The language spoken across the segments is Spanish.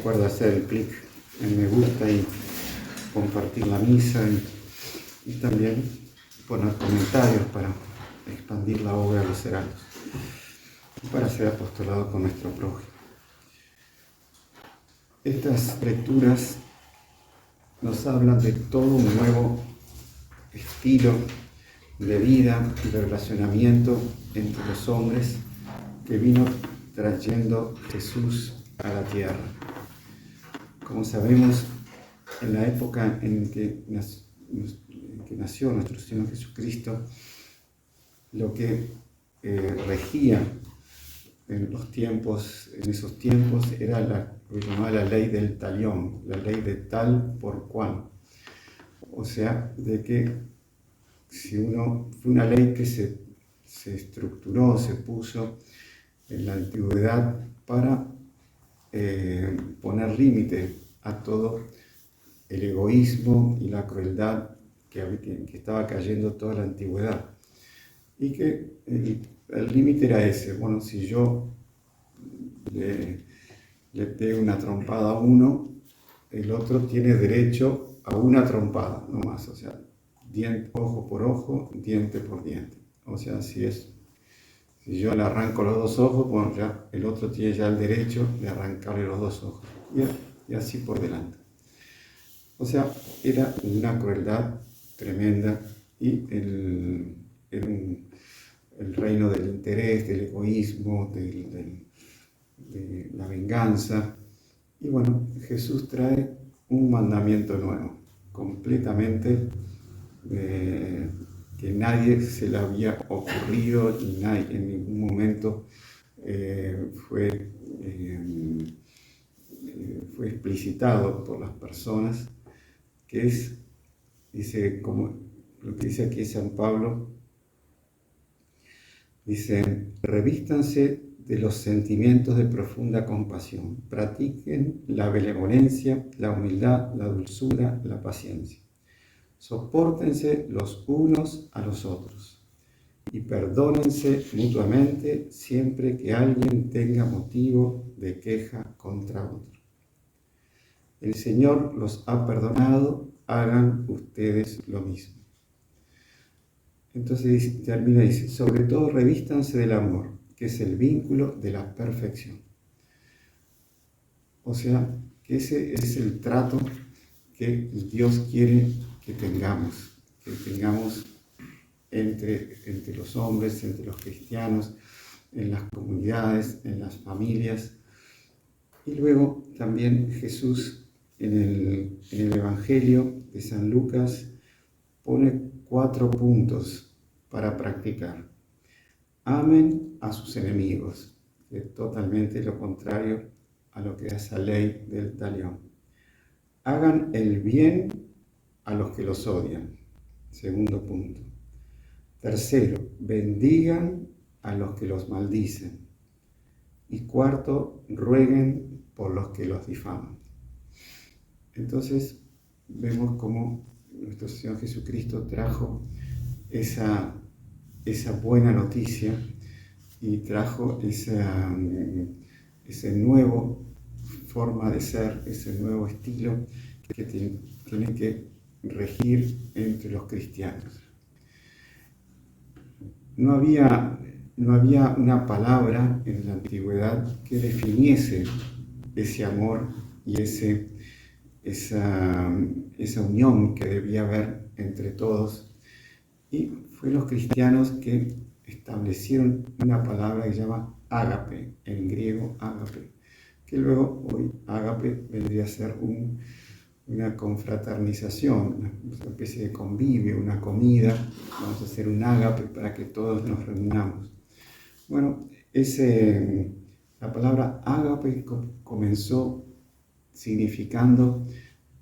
Recuerda hacer el clic en me gusta y compartir la misa y también poner comentarios para expandir la obra de los heraldos y para hacer apostolado con nuestro prójimo. Estas lecturas nos hablan de todo un nuevo estilo de vida y de relacionamiento entre los hombres que vino trayendo Jesús a la tierra. Como sabemos, en la época en que nació nuestro Señor Jesucristo, lo que regía en esos tiempos era lo que llamaba la ley del talión, la ley de tal por cual. O sea, de que fue una ley que se estructuró, se puso en la antigüedad para poner límite a todo el egoísmo y la crueldad que estaba cayendo toda la antigüedad. Y que el límite era ese: bueno, si yo le pego una trompada a uno, el otro tiene derecho a una trompada, no más. O sea, ojo por ojo, diente por diente. O sea, si yo le arranco los dos ojos, bueno, ya el otro tiene ya el derecho de arrancarle los dos ojos. Y así por delante. O sea, era una crueldad tremenda y era el reino del interés, del egoísmo, de la venganza. Y bueno, Jesús trae un mandamiento nuevo, completamente que nadie se le había ocurrido y nadie en ningún momento fue explicitado por las personas, que dice, como lo que dice aquí San Pablo, dice: revístanse de los sentimientos de profunda compasión, practiquen la benevolencia, la humildad, la dulzura, la paciencia. Sopórtense los unos a los otros y perdónense mutuamente siempre que alguien tenga motivo de queja contra otro. El Señor los ha perdonado, hagan ustedes lo mismo. Entonces termina y dice: sobre todo revístanse del amor, que es el vínculo de la perfección. O sea, que ese es el trato que Dios quiere que tengamos entre los hombres, entre los cristianos, en las comunidades, en las familias. Y luego también Jesús en el Evangelio de San Lucas pone 4 puntos para practicar. Amen a sus enemigos, que es totalmente lo contrario a lo que es esa ley del talión. Hagan el bien a los que los odian. Segundo punto. Tercero, bendigan a los que los maldicen. Y cuarto, rueguen por los que los difaman. Entonces, vemos cómo nuestro Señor Jesucristo trajo esa buena noticia y trajo esa nueva forma de ser, ese nuevo estilo que tiene que regir entre los cristianos. No había una palabra en la antigüedad que definiese ese amor y esa unión que debía haber entre todos. Y fue los cristianos que establecieron una palabra que se llama ágape, en griego ágape, que luego hoy ágape vendría a ser una confraternización, una especie de convivio, una comida. Vamos a hacer un ágape para que todos nos reunamos. Bueno, la palabra ágape comenzó significando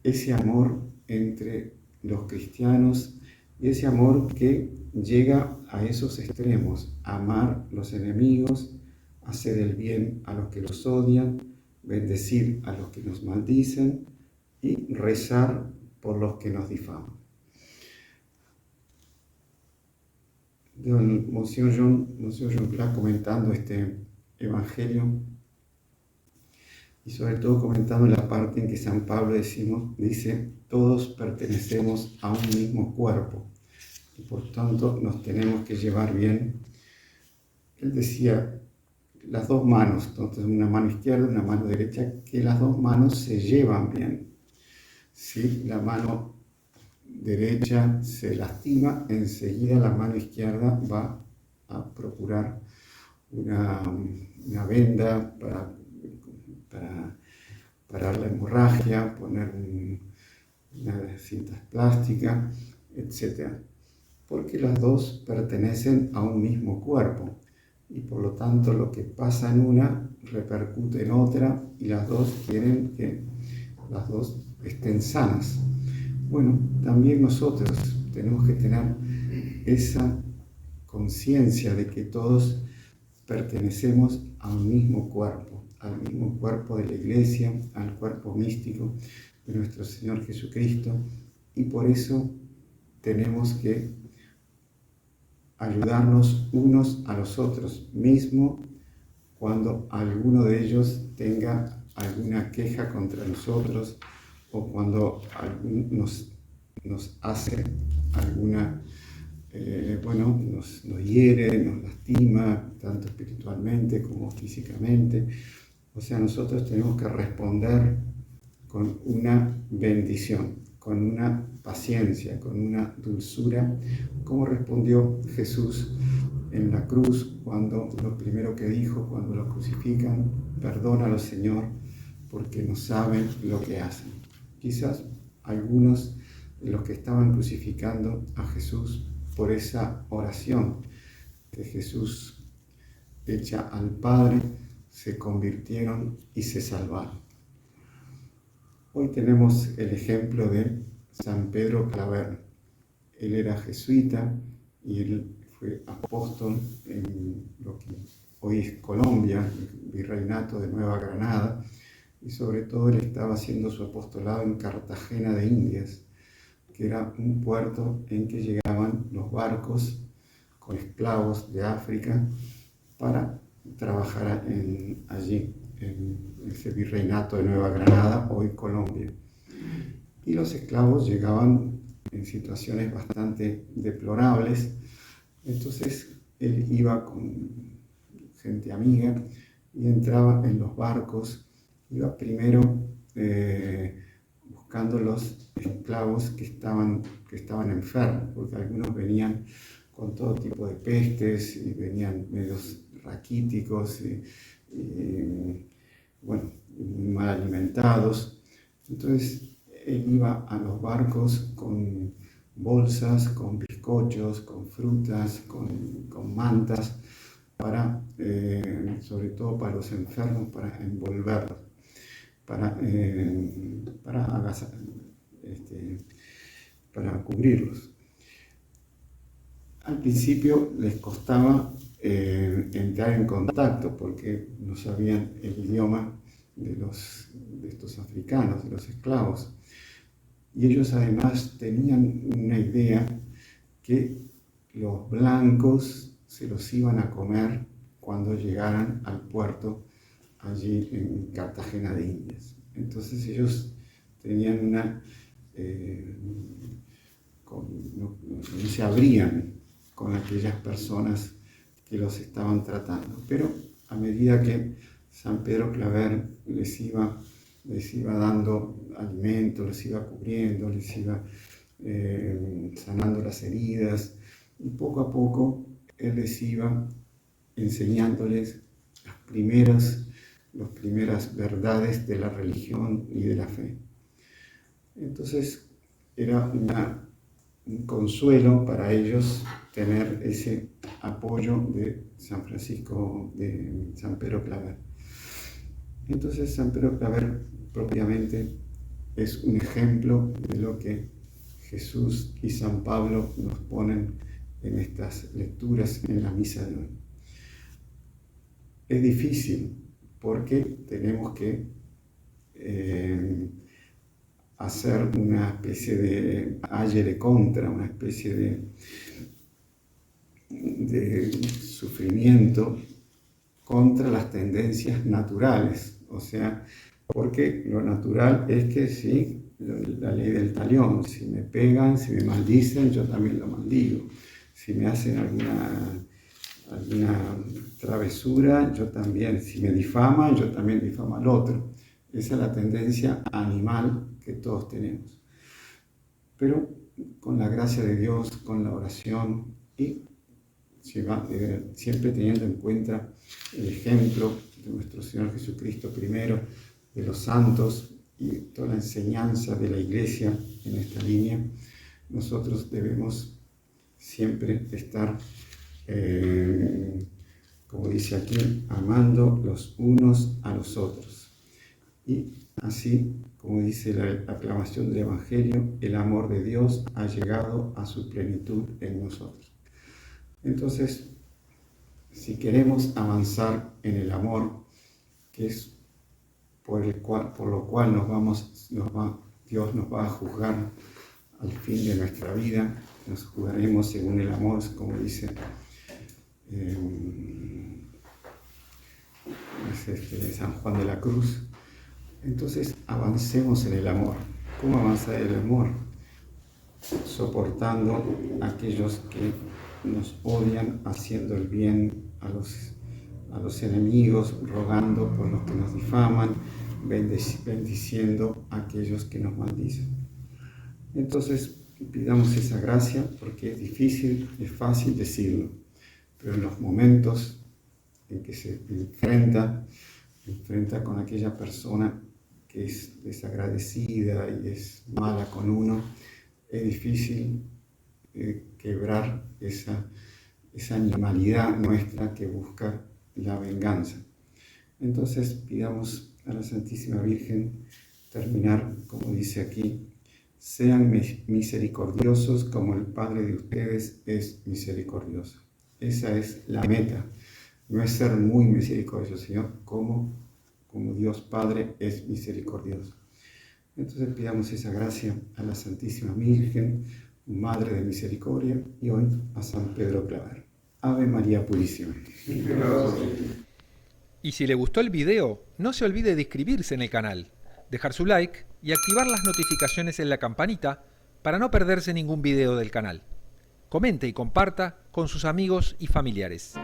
ese amor entre los cristianos y ese amor que llega a esos extremos: amar los enemigos, hacer el bien a los que los odian, bendecir a los que nos maldicen y rezar por los que nos difaman. Monsieur Jean Clark, comentando este evangelio, y sobre todo comentando la parte en que San Pablo dice, todos pertenecemos a un mismo cuerpo y por tanto nos tenemos que llevar bien. Él decía, las dos manos, entonces una mano izquierda y una mano derecha, que las dos manos se llevan bien. Si la mano derecha se lastima, enseguida la mano izquierda va a procurar una venda para parar la hemorragia, poner unas cintas plásticas, etc. Porque las dos pertenecen a un mismo cuerpo y por lo tanto lo que pasa en una repercute en otra y las dos quieren que las dos estén sanas. Bueno, también nosotros tenemos que tener esa conciencia de que todos pertenecemos a un mismo cuerpo, al mismo cuerpo de la Iglesia, al cuerpo místico de nuestro Señor Jesucristo, y por eso tenemos que ayudarnos unos a los otros, mismo cuando alguno de ellos tenga alguna queja contra nosotros o cuando nos hace alguna, nos hiere, nos lastima, tanto espiritualmente como físicamente. O sea, nosotros tenemos que responder con una bendición, con una paciencia, con una dulzura, como respondió Jesús en la cruz cuando lo primero que dijo cuando lo crucifican, perdónalo Señor, porque no saben lo que hacen. Quizás algunos de los que estaban crucificando a Jesús por esa oración que Jesús hecha al Padre, se convirtieron y se salvaron. Hoy tenemos el ejemplo de San Pedro Claver. Él era jesuita y él fue apóstol en lo que hoy es Colombia, el virreinato de Nueva Granada, y sobre todo él estaba haciendo su apostolado en Cartagena de Indias, que era un puerto en que llegaban los barcos con esclavos de África para trabajar allí, en ese virreinato de Nueva Granada, hoy Colombia. Y los esclavos llegaban en situaciones bastante deplorables, entonces él iba con gente amiga y entraba en los barcos, iba primero buscando los esclavos que estaban enfermos, porque algunos venían con todo tipo de pestes y venían medios raquíticos y muy mal alimentados. Entonces él iba a los barcos con bolsas, con bizcochos, con frutas, con mantas, sobre todo para los enfermos, para envolverlos, para cubrirlos. Al principio les costaba entrar en contacto porque no sabían el idioma de estos africanos, de los esclavos. Y ellos además tenían una idea que los blancos se los iban a comer cuando llegaran al puerto allí en Cartagena de Indias. Entonces ellos tenían no se abrían con aquellas personas que los estaban tratando. Pero a medida que San Pedro Claver les iba dando alimento, les iba cubriendo, les iba sanando las heridas, y poco a poco él les iba enseñándoles las primeras verdades de la religión y de la fe. Entonces era un consuelo para ellos tener ese apoyo de San Francisco, de San Pedro Claver. Entonces San Pedro Claver propiamente es un ejemplo de lo que Jesús y San Pablo nos ponen en estas lecturas en la misa de hoy. Es difícil porque tenemos que hacer una especie de agere contra, una especie de sufrimiento contra las tendencias naturales, o sea, porque lo natural es que sí, la ley del talión, si me pegan, si me maldicen, yo también lo maldigo. Si me hacen alguna travesura, yo también. Si me difaman, yo también difamo al otro. Esa es la tendencia animal que todos tenemos. Pero con la gracia de Dios, con la oración y siempre teniendo en cuenta el ejemplo de nuestro Señor Jesucristo primero, de los santos y toda la enseñanza de la Iglesia en esta línea, nosotros debemos siempre estar, como dice aquí, amando los unos a los otros. Y así, como dice la aclamación del Evangelio, el amor de Dios ha llegado a su plenitud en nosotros. Entonces, si queremos avanzar en el amor, que es por lo cual Dios nos va a juzgar al fin de nuestra vida, nos juzgaremos según el amor, como dice San Juan de la Cruz. Entonces, avancemos en el amor. ¿Cómo avanzar en el amor? Soportando a aquellos que nos odian, haciendo el bien a los enemigos, rogando por los que nos difaman, bendiciendo a aquellos que nos maldicen. Entonces, pidamos esa gracia, porque es difícil, es fácil decirlo, pero en los momentos en que se enfrenta con aquella persona que es desagradecida y es mala con uno, es difícil quebrar esa animalidad nuestra que busca la venganza. Entonces pidamos a la Santísima Virgen terminar, como dice aquí, sean misericordiosos como el Padre de ustedes es misericordioso. Esa es la meta, no es ser muy misericordioso, sino como Dios Padre es misericordioso. Entonces pidamos esa gracia a la Santísima Virgen, Madre de Misericordia, y hoy a San Pedro Claver. Ave María Purísima. Y si le gustó el video, no se olvide de inscribirse en el canal, dejar su like y activar las notificaciones en la campanita para no perderse ningún video del canal. Comente y comparta con sus amigos y familiares.